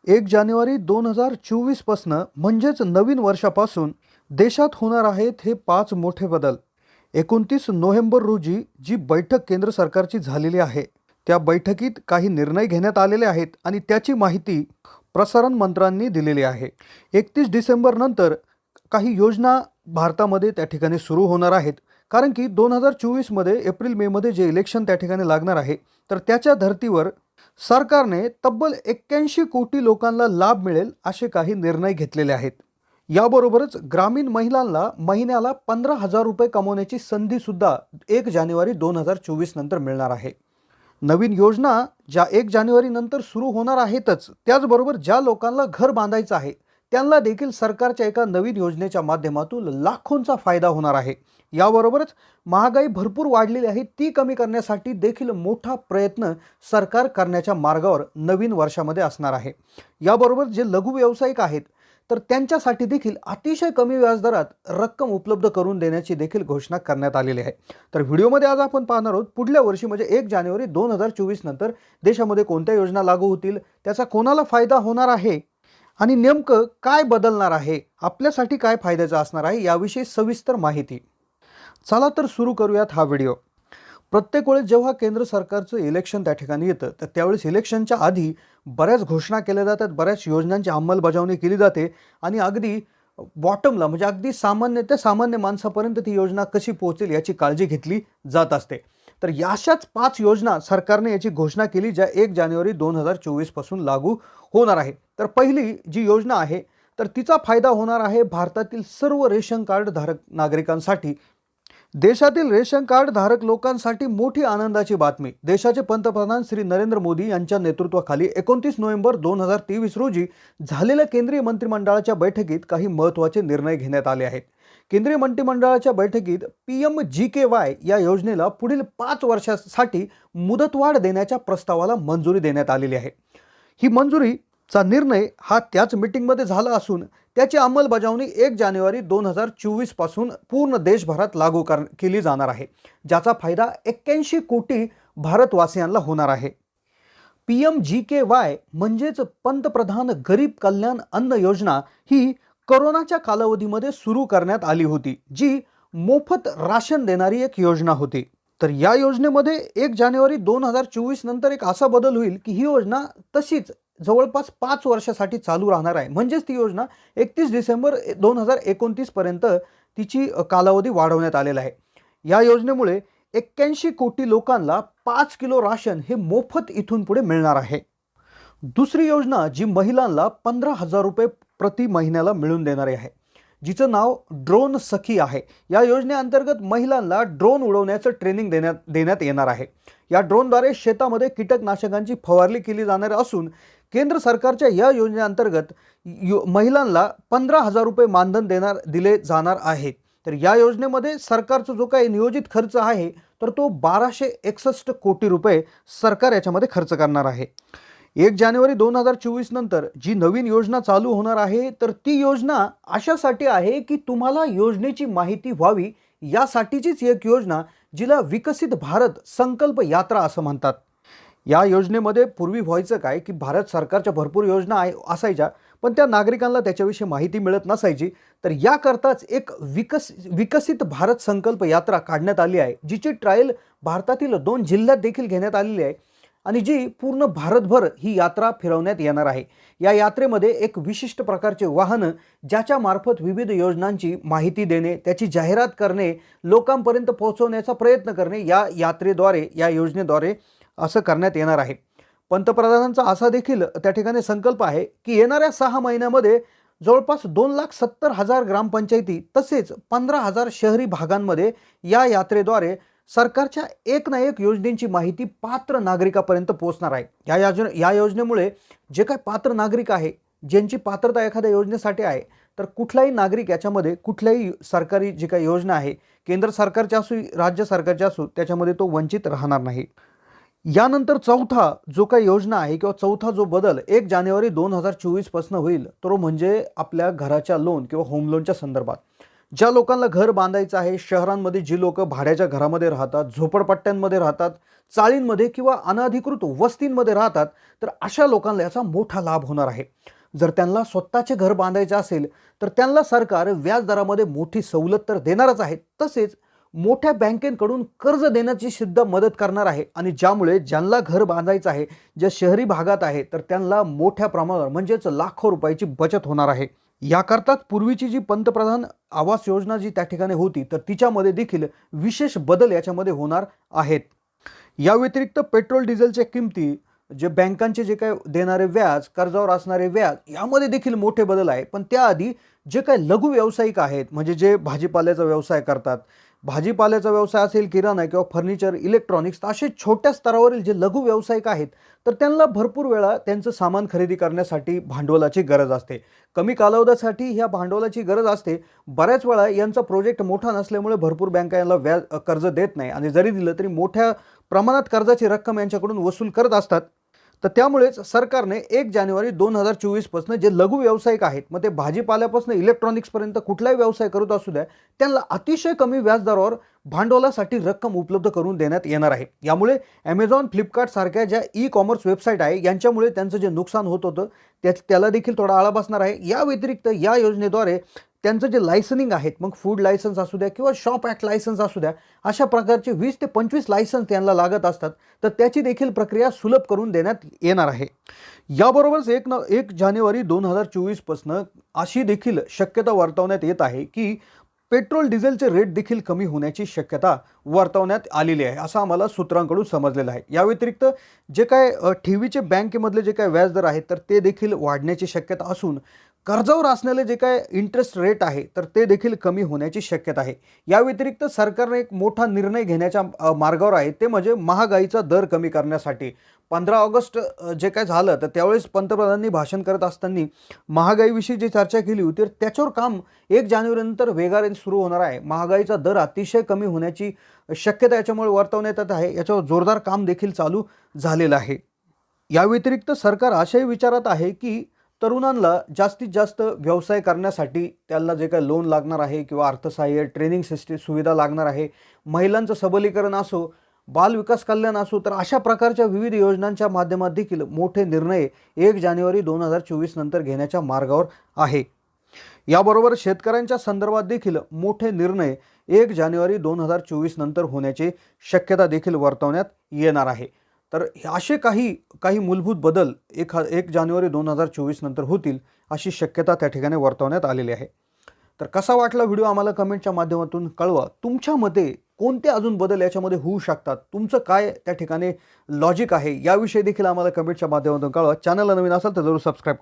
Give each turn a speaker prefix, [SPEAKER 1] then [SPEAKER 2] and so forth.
[SPEAKER 1] 1 जानेवारी 2024 पासून म्हणजेच नवीन वर्षापासून देशात होणार आहेत हे 5 मोठे बदल. 29 नोव्हेंबर रोजी जी बैठक केंद्र सरकारची झालेली आहे, त्या बैठकीत काही निर्णय घेण्यात आलेले आहेत आणि त्याची माहिती प्रसारण मंत्र्यांनी दिलेली आहे. 31 डिसेंबर नंतर काही योजना भारतामध्ये त्या ठिकाणी सुरू होणार आहेत. कारण की 2024 मध्ये एप्रिल मे मध्ये जे इलेक्शन त्या ठिकाणी लागणार आहे, तर त्याच्या धर्तीवर सरकारने तब्बल 81 कोटी लोकांना लाभ मिळेल असे काही निर्णय घेतलेले आहेत. याबरोबरच ग्रामीण महिलांना महिन्याला 15,000 रुपये कमवण्याची संधी सुद्धा 1 जानेवारी 2024 नंतर मिळणार आहे. नवीन योजना ज्या 1 जानेवारी नंतर सुरू होणार आहेतच, त्याचबरोबर ज्या लोकांना घर बांधायचं आहे त्यांना देखील सरकारच्या एका नवीन योजनेच्या माध्यमातून लाखोंचा फायदा होणार आहे. याबरोबरच महागाई भरपूर वाढलेली आहे, ती कमी करण्यासाठी देखील मोठा प्रयत्न सरकार करण्याच्या मार्गावर नवीन वर्षामध्ये असणार आहे. याबरोबर जे लघु व्यावसायिक आहेत तर त्यांच्यासाठी देखील अतिशय कमी व्याजदरात रक्कम उपलब्ध करून देण्याची देखील घोषणा करण्यात आलेली आहे. तर व्हिडिओमध्ये आज आपण पाहणार आहोत पुढल्या वर्षी म्हणजे 1 जानेवारी 2024 नंतर देशामध्ये कोणत्या योजना लागू होतील, त्याचा कोणाला फायदा होणार आहे आणि नेमकं काय बदलणार आहे, आपल्यासाठी काय फायद्याचं असणार आहे याविषयी सविस्तर माहिती. चला तर सुरू करूयात हा व्हिडिओ. प्रत्येक वेळेस जेव्हा केंद्र सरकारचं इलेक्शन त्या ठिकाणी येतं तर त्यावेळेस इलेक्शनच्या आधी बऱ्याच घोषणा केल्या जातात, बऱ्याच योजनांची अंमलबजावणी केली जाते आणि अगदी बॉटमला म्हणजे अगदी सामान्य ते सामान्य माणसापर्यंत ती योजना कशी पोहोचेल याची काळजी घेतली जात असते. तर याशाच 5 योजना सरकारने याची घोषणा केली ज्या 1 जानेवारी 2024 पासून लागू होणार आहे. तर पहिली जी योजना आहे तर तिचा फायदा होणार आहे भारतातील सर्व रेशन कार्ड धारक नागरिकांसाठी. देशातील रेशन कार्ड धारक लोकांसाठी मोठी आनंदाची बातमी. देशाचे पंतप्रधान श्री नरेंद्र मोदी यांच्या नेतृत्वाखाली 29 नोव्हेंबर 2023 रोजी झालेल्या केंद्रीय मंत्रिमंडळाच्या बैठकीत काही महत्त्वाचे निर्णय घेण्यात आले आहेत. केंद्रीय मंत्रिमंडळाच्या बैठकीत PMGKY या योजनेला पुढील 5 वर्षांसाठी मुदतवाढ देण्याच्या प्रस्तावाला मंजुरी देण्यात आलेली आहे. ही मंजुरीचा निर्णय हा त्याच मीटिंगमध्ये झाला असून त्याची अंमलबजावणी 1 जानेवारी 2024 पासून पूर्ण देशभरात लागू केली जाणार आहे, ज्याचा फायदा 81 कोटी भारतवासियांना होणार आहे. PMGKY म्हणजेच पंतप्रधान गरीब कल्याण अन्न योजना ही कोरोनाच्या कालावधीमध्ये सुरू करण्यात आली होती, जी मोफत राशन देणारी एक योजना होती. तर या योजनेमध्ये 1 जानेवारी 2024 नंतर एक असा बदल होईल की ही योजना तशीच जवळपास 5 वर्षासाठी चालू राहणार आहे. म्हणजेच ती योजना 31 डिसेंबर 2029 पर्यंत तिची कालावधी वाढवण्यात आलेला आहे. या योजनेमुळे 81 कोटी लोकांना 5 किलो राशन हे मोफत इथून पुढे मिळणार आहे. दुसरी योजना जी महिलांना 15,000 रुपये प्रति महिन्याला मिळून देणारी आहे, जिचं नाव ड्रोन सखी आहे. या योजनेअंतर्गत महिलांना ड्रोन उडवण्याचं ट्रेनिंग देण्यात येणार आहे. या ड्रोनद्वारे शेतामध्ये कीटकनाशकांची फवारणी केली जाणार असून केंद्र सरकारच्या या योजनेअंतर्गत महिलांना 15,000 रुपये मानधन दिले जाणार आहे. तर या योजनेमध्ये सरकारचा जो काही नियोजित खर्च आहे तर तो 1261 कोटी रुपये सरकार याच्यामध्ये खर्च करणार आहे. 1 जानेवारी 2024 नंतर जी नवीन योजना चालू होणार आहे तर ती योजना अशासाठी आहे की तुम्हाला योजनेची माहिती व्हावी, यासाठीचीच एक योजना जिला विकसित भारत संकल्प यात्रा असं म्हणतात. या योजनेमध्ये पूर्वी व्हायचं काय की भारत सरकारच्या भरपूर योजना असायच्या, पण त्या नागरिकांना त्याच्याविषयी माहिती मिळत नसायची. तर याकरताच एक विकसित भारत संकल्प यात्रा काढण्यात आली आहे, जिची ट्रायल भारतातील 2 जिल्ह्यात देखील घेण्यात आलेली आहे आणि जी पूर्ण भारतभर ही यात्रा फिरवण्यात येणार आहे. या यात्रेमध्ये एक विशिष्ट प्रकारचे वाहन ज्याच्या मार्फत विविध योजनांची माहिती देणे, त्याची जाहिरात करणे, लोकांपर्यंत पोहोचवण्याचा प्रयत्न करणे या यात्रेद्वारे, या योजनेद्वारे असं करण्यात येणार आहे. पंतप्रधानांचा असा देखील त्या ठिकाणी संकल्प आहे की येणाऱ्या 6 महिन्यामध्ये जवळपास 2,70,000 ग्रामपंचायती तसेच 15,000 शहरी भागांमध्ये या यात्रेद्वारे सरकारच्या एक ना एक योजनेची माहिती पात्र नागरिकापर्यंत पोहोचणार आहे. या योजनेमुळे जे काही पात्र नागरिक आहे, ज्यांची पात्रता एखाद्या योजनेसाठी आहे, तर कुठलाही नागरिक याच्यामध्ये कुठल्याही सरकारी जी काही योजना आहे, केंद्र सरकारची असो राज्य सरकारची असो, त्याच्यामध्ये तो वंचित राहणार नाही. यानंतर चौथा जो काही योजना आहे किंवा चौथा जो बदल 1 जानेवारी 2024 पासून होईल तो म्हणजे आपल्या घराच्या लोन किंवा होम लोनच्या संदर्भात. ज्या लोकांना घर बांधायचं आहे, शहरांमध्ये जी लोक भाड्याच्या घरामध्ये राहतात, झोपडपट्ट्यांमध्ये राहतात, चाळींमध्ये किंवा अनधिकृत वस्तींमध्ये राहतात, तर अशा लोकांना याचा मोठा लाभ होणार आहे. जर त्यांना स्वतःचे घर बांधायचे असेल तर त्यांना सरकार व्याजदरामध्ये मोठी सवलत तर देणारच आहे, तसेच मोठ्या बँकेकडून कर्ज देण्याची सुद्धा मदत करणार आहे. आणि ज्यामुळे ज्यांना घर बांधायचं आहे, ज्या शहरी भागात आहे, तर त्यांना मोठ्या प्रमाणावर म्हणजेच लाखो रुपयाची बचत होणार आहे. याकरताच पूर्वीची जी पंतप्रधान आवास योजना जी त्या ठिकाणी होती, तर तिच्यामध्ये देखील विशेष बदल याच्यामध्ये होणार आहेत. या व्यतिरिक्त पेट्रोल डिझेलच्या किमती, जे बँकांचे जे काय देणारे व्याज, कर्जावर असणारे व्याज, यामध्ये देखील मोठे बदल आहे. पण त्याआधी जे काही लघु व्यावसायिक आहेत, म्हणजे जे भाजीपाल्याचा व्यवसाय करतात, भाजीपाल्याचा व्यवसाय असेल, किराणा किंवा फर्निचर, इलेक्ट्रॉनिक्स, असे छोट्या स्तरावरील जे लघु व्यावसायिक आहेत, तर त्यांना भरपूर वेळा त्यांचं सामान खरेदी करण्यासाठी भांडवलाची गरज असते. कमी कालावधीसाठी ह्या भांडवलाची गरज असते. बऱ्याच वेळा यांचा प्रोजेक्ट मोठा नसल्यामुळे भरपूर बँका यांना कर्ज देत नाही, आणि जरी दिलं तरी मोठ्या प्रमाणात कर्जाची रक्कम यांच्याकडून वसूल करत असतात. तर त्यामुळेच सरकारने 1 जानेवारी 2024 पासून जे लघु व्यावसायिक आहेत, मग ते भाजीपाल्यापासून इलेक्ट्रॉनिक्सपर्यंत कुठलाही व्यवसाय करत असू द्या, त्यांना अतिशय कमी व्याजदरावर भांडवलासाठी रक्कम उपलब्ध करून देण्यात येणार आहे. यामुळे Amazon, फ्लिपकार्ट सारख्या ज्या ई-कॉमर्स वेबसाईट आहे, यांच्यामुळे त्यांचं जे नुकसान होत होतं त्याला देखील थोडा आळा बसणार आहे. या व्यतिरिक्त या योजनेद्वारे त्यांचं जे लायसनिंग आहेत, मग फूड लायसन्स असू द्या किंवा शॉप ॲक्ट लायसन्स असू द्या, अशा प्रकारचे 20 ते 25 लायसन्स त्यांना लागत असतात, तर त्याची देखील प्रक्रिया सुलभ करून देण्यात येणार आहे. याबरोबरच 1 जानेवारी 2024 पासून अशी देखील शक्यता वर्तवण्यात येत आहे की पेट्रोल डिझेलचे रेट देखील कमी होण्याची शक्यता वर्तवण्यात आलेली आहे, असं आम्हाला सूत्रांकडून समजलेलं आहे. या व्यतिरिक्त जे काय ठेवीचे बँकेमधले जे काय व्याजदर आहेत, तर ते देखील वाढण्याची शक्यता असून कर्जावर असलेले जे काय इंटरेस्ट रेट आहे, तर ते देखील कमी होण्याची शक्यता आहे. या व्यतिरिक्त सरकारने एक मोठा निर्णय घेण्याच्या मार्गावर आहे, ते म्हणजे महागाईचा दर कमी करण्यासाठी. 15 ऑगस्ट जे काय झालं, तर त्यावेळेस पंतप्रधानांनी भाषण करत असताना महागाईविषयी जी चर्चा केली होती, तर त्याच्यावर काम 1 जानेवारीनंतर वेगाने सुरू होणार आहे. महागाईचा दर अतिशय कमी होण्याची शक्यता याच्यामुळे वर्तवण्यात येत आहे. याच्यावर जोरदार काम देखील चालू झालेलं आहे. या व्यतिरिक्त सरकार अशाही विचारात आहे की तरुणांना जास्तीत जास्त व्यवसाय करण्यासाठी त्यांना जे काही लोन लागणार आहे किंवा अर्थसहाय्य, ट्रेनिंग सिस्टम सुविधा लागणार आहे, महिलांचं सबलीकरण असो, बाल विकास कल्याण असो, तर अशा प्रकारच्या विविध योजनांच्या माध्यमात देखील मोठे निर्णय 1 जानेवारी 2024 नंतर घेण्याच्या मार्गावर आहे. याबरोबर शेतकऱ्यांच्या संदर्भात देखील मोठे निर्णय 1 जानेवारी 2024 नंतर होण्याची शक्यता देखील वर्तवण्यात येणार आहे. तर असे काही मूलभूत बदल 1 जानेवारी 2024 नंतर होतील, अशी शक्यता त्या ठिकाणी वर्तवण्यात आलेली आहे. तर कसा वाटला व्हिडिओ आम्हाला कमेंटच्या माध्यमातून कळवा. तुमच्या मते कोणते अजून बदल याच्यामध्ये होऊ शकतात, तुमचं काय त्या ठिकाणी लॉजिक आहे, याविषयी देखील आम्हाला कमेंटच्या माध्यमातून कळवा. चॅनलला नवीन असाल तर जरूर सबस्क्राईब करा.